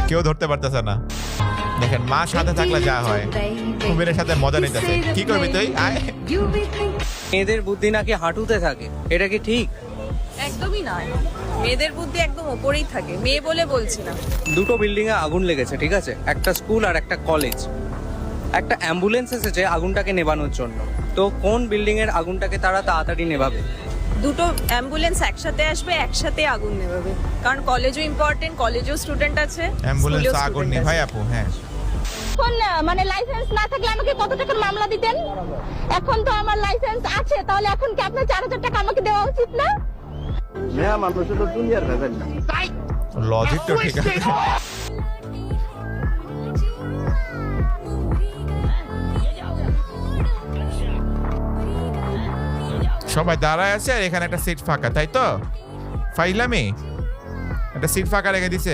কেউ ধরতে পারতেছে না। দেখেন মা সাথে থাকলে যা হয়, কুমিরের সাথে মজা নিতেছে। কি করবি তুই? আয়। মেয়েদের বুদ্ধি নাকি হাঁটুতে থাকে, এটা কি ঠিক? একদমই নয়, মেয়েদের বুদ্ধি একদম ওপরেই থাকে, মেয়ে বলে বলছি না। দুটো বিল্ডিং এ আগুন লেগেছে, ঠিক আছে, একটা স্কুল আর একটা কলেজ। একটা অ্যাম্বুলেন্স এসেছে আগুনটাকে নেভানোর জন্য, তো কোন বিল্ডিং এর আগুনটাকে তারা তাড়াতাড়ি নেভাবে? দুটো অ্যাম্বুলেন্স একসাথে আসবে, একসাথে আগুন নেভাবে, কারণ কলেজও ইম্পর্টেন্ট, কলেজেও স্টুডেন্ট আছে, অ্যাম্বুলেন্স স্কুলেও আগুন student নিভাই আছে। আপু। হ্যাঁ, এখন মানে লাইসেন্স না থাকলে আমাকে কত টাকার মামলা দিতেন? এখন তো আমার লাইসেন্স আছে, তাহলে এখন কি আপনার 4000 টাকা আমাকে দেওয়া উচিত না? লজিক তো ঠিক আছে। সবাই দাঁড়ায় আছে আর এখানে একটা সিট ফাঁকা, তাই তো? ফাইলামি একটা সিট ফাঁকা রেখে দিছে।